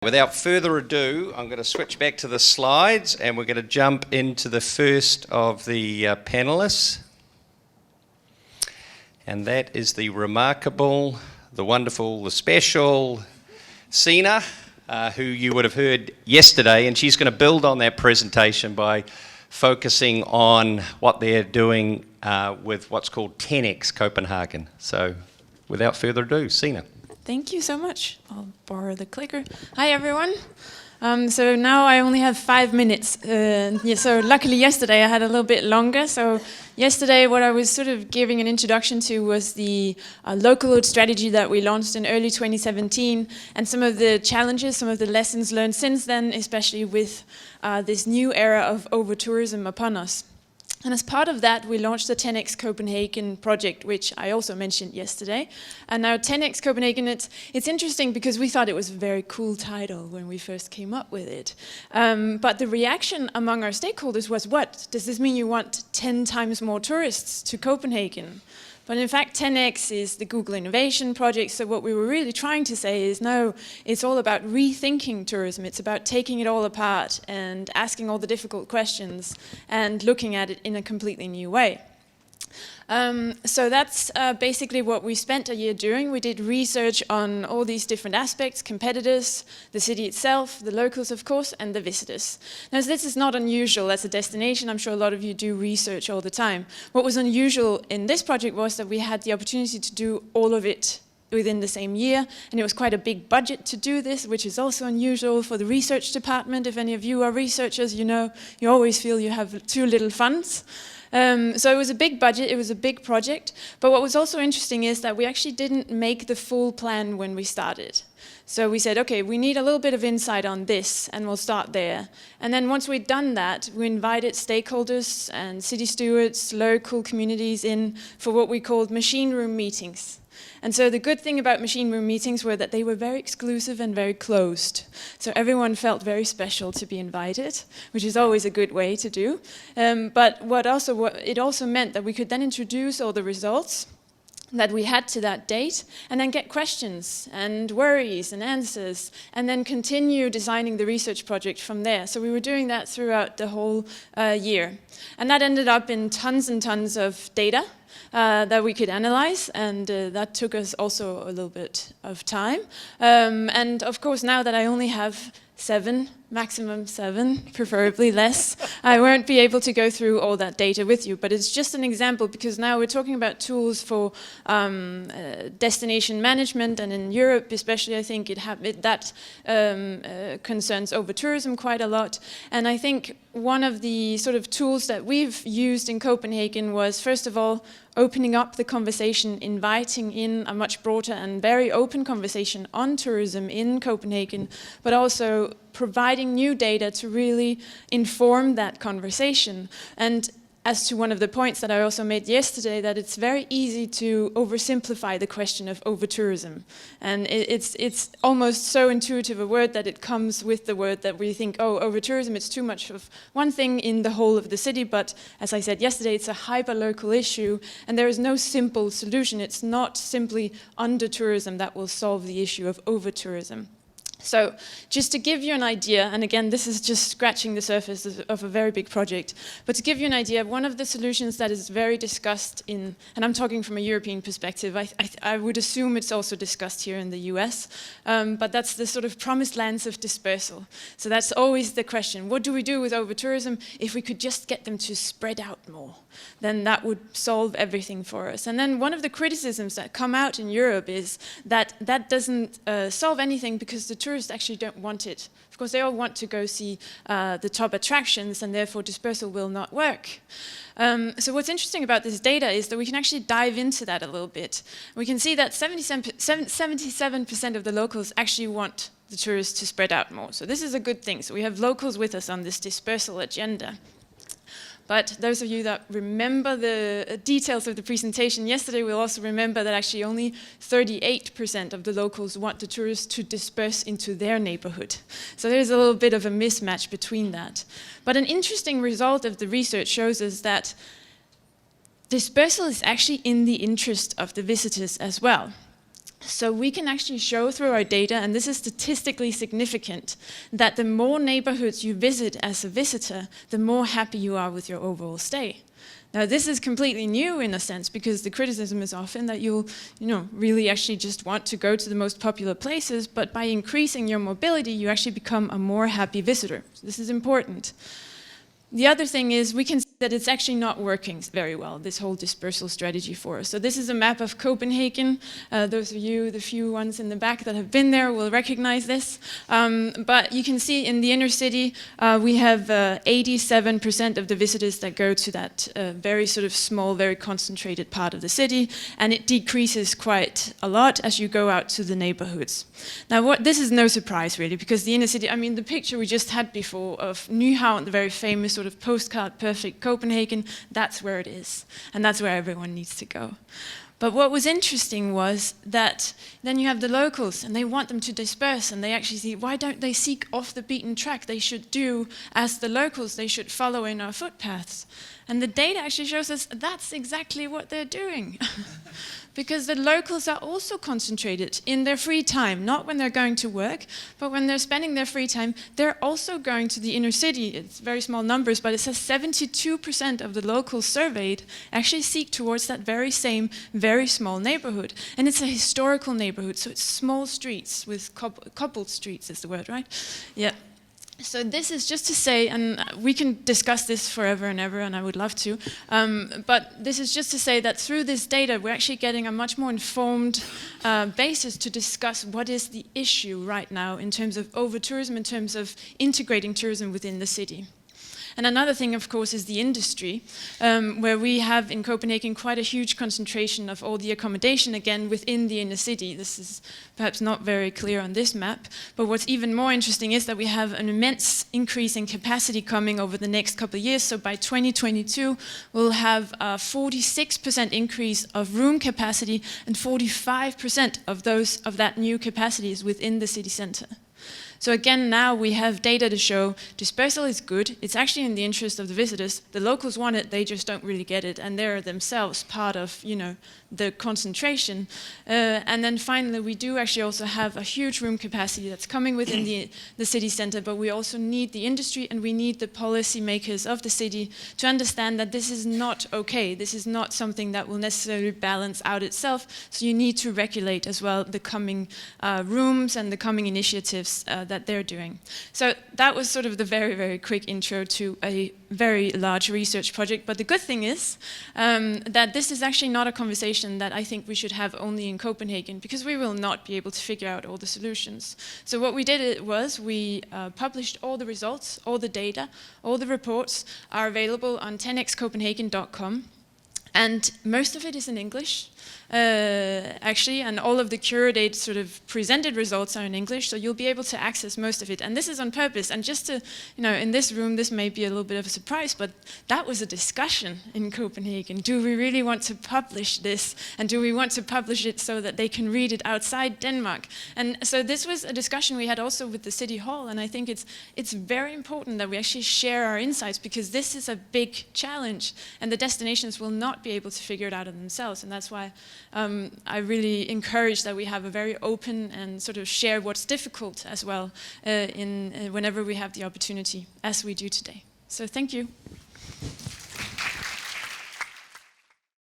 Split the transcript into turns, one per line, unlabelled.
without further ado, I'm going to switch back to the slides and we're going to jump into the first of the panellists. And that is the remarkable, the wonderful, the special Signe, who you would have heard yesterday, and she's going to build on that presentation by focusing on what they're doing with what's called 10X Copenhagen. So without further ado, Signe.
Thank you so much. I'll borrow the clicker. Hi, everyone. So now I only have 5 minutes. So luckily yesterday I had a little bit longer. So yesterday what I was sort of giving an introduction to was the local strategy that we launched in early 2017 and some of the challenges, some of the lessons learned since then, especially with this new era of over-tourism upon us. And as part of that, we launched the 10X Copenhagen project, which I also mentioned yesterday. And now 10X Copenhagen, it's interesting because we thought it was a very cool title when we first came up with it. But the reaction among our stakeholders was, what? Does this mean you want 10 times more tourists to Copenhagen? But in fact, 10X is the Google Innovation Project, so what we were really trying to say is, no, it's all about rethinking tourism. It's about taking it all apart and asking all the difficult questions and looking at it in a completely new way. So that's basically what we spent a year doing. We did research on all these different aspects: competitors, the city itself, the locals, of course, and the visitors. Now, this is not unusual as a destination. I'm sure a lot of you do research all the time. What was unusual in this project was that we had the opportunity to do all of it within the same year, and it was quite a big budget to do this, which is also unusual for the research department. If any of you are researchers, you know you always feel you have too little funds. So it was a big budget, it was a big project, but what was also interesting is that we actually didn't make the full plan when we started. So we said, okay, we need a little bit of insight on this, and we'll start there. And then once we'd done that, we invited stakeholders and city stewards, local communities in for what we called machine room meetings. And so the good thing about machine room meetings were that they were very exclusive and very closed. So everyone felt very special to be invited, which is always a good way to do. But it also meant that we could then introduce all the results that we had to that date, and then get questions and worries and answers, and then continue designing the research project from there. So we were doing that throughout the whole year. And that ended up in tons and tons of data that we could analyze, and that took us also a little bit of time. And of course, now that I only have 7, maximum 7, preferably less, I won't be able to go through all that data with you, but it's just an example because now we're talking about tools for destination management, and in Europe especially, I think that concerns over-tourism quite a lot. And I think one of the sort of tools that we've used in Copenhagen was, first of all, opening up the conversation, inviting in a much broader and very open conversation on tourism in Copenhagen, but also providing new data to really inform that conversation. And as to one of the points that I also made yesterday, that it's very easy to oversimplify the question of over-tourism. And it's almost so intuitive a word that it comes with the word that we think, oh, over-tourism, it's too much of one thing in the whole of the city. But as I said yesterday, it's a hyper-local issue, and there is no simple solution. It's not simply under-tourism that will solve the issue of over-tourism. So just to give you an idea, and again, this is just scratching the surface of a very big project, but to give you an idea, one of the solutions that is very discussed in, and I'm talking from a European perspective, I would assume it's also discussed here in the US, but that's the sort of promised lands of dispersal. So that's always the question, what do we do with over-tourism? If we could just get them to spread out more, then that would solve everything for us. And then one of the criticisms that come out in Europe is that that doesn't solve anything because the tourists actually don't want it. Of course, they all want to go see the top attractions, and therefore dispersal will not work. So what's interesting about this data is that we can actually dive into that a little bit. We can see that 77% of the locals actually want the tourists to spread out more. So this is a good thing. So we have locals with us on this dispersal agenda. But those of you that remember the details of the presentation yesterday will also remember that actually only 38% of the locals want the tourists to disperse into their neighborhood. So there's a little bit of a mismatch between that. But an interesting result of the research shows us that dispersal is actually in the interest of the visitors as well. So we can actually show through our data, and this is statistically significant, that the more neighborhoods you visit as a visitor, the more happy you are with your overall stay. Now, this is completely new in a sense, because the criticism is often that you'll, really actually just want to go to the most popular places, but by increasing your mobility, you actually become a more happy visitor. So this is important. The other thing is we can see that it's actually not working very well, this whole dispersal strategy for us. So this is a map of Copenhagen. Those of you, the few ones in the back that have been there will recognize this. But you can see in the inner city, we have 87% of the visitors that go to that very sort of small, very concentrated part of the city. And it decreases quite a lot as you go out to the neighborhoods. Now, this is no surprise really, because the inner city, I mean, the picture we just had before of Nyhavn, the very famous sort of postcard perfect Copenhagen, that's where it is. And that's where everyone needs to go. But what was interesting was that then you have the locals and they want them to disperse, and they actually see, why don't they seek off the beaten track? They should do as the locals, they should follow in our footpaths. And the data actually shows us that's exactly what they're doing. Because the locals are also concentrated in their free time, not when they're going to work, but when they're spending their free time, they're also going to the inner city. It's very small numbers, but it says 72% of the locals surveyed actually seek towards that very same, very small neighborhood. And it's a historical neighborhood, so it's small streets with cobbled streets is the word, right? Yeah. So this is just to say, and we can discuss this forever and ever, and I would love to, but this is just to say that through this data, we're actually getting a much more informed basis to discuss what is the issue right now in terms of over-tourism, in terms of integrating tourism within the city. And another thing, of course, is the industry, where we have in Copenhagen quite a huge concentration of all the accommodation, again, within the inner city. This is perhaps not very clear on this map, but what's even more interesting is that we have an immense increase in capacity coming over the next couple of years. So by 2022, we'll have a 46% increase of room capacity, and 45% of that new capacity is within the city center. So again, now we have data to show dispersal is good. It's actually in the interest of the visitors. The locals want it, they just don't really get it, and they're themselves part of, the concentration. And then finally, we do actually also have a huge room capacity that's coming within the city center, but we also need the industry and we need the policy makers of the city to understand that this is not okay. This is not something that will necessarily balance out itself. So you need to regulate as well the coming rooms and the coming initiatives that they're doing. So that was sort of the very, very quick intro to a very large research project. But the good thing is that this is actually not a conversation that I think we should have only in Copenhagen, because we will not be able to figure out all the solutions. So what we did was we published all the results, all the data, all the reports are available on 10xcopenhagen.com. And most of it is in English, actually, and all of the curated sort of presented results are in English, so you'll be able to access most of it. And this is on purpose. And just to, in this room, this may be a little bit of a surprise, but that was a discussion in Copenhagen. Do we really want to publish this? And do we want to publish it so that they can read it outside Denmark? And so this was a discussion we had also with the City Hall, and I think it's very important that we actually share our insights, because this is a big challenge, and the destinations will not be able to figure it out of themselves. And that's why I really encourage that we have a very open and sort of share what's difficult as well whenever we have the opportunity, as we do today. So thank you.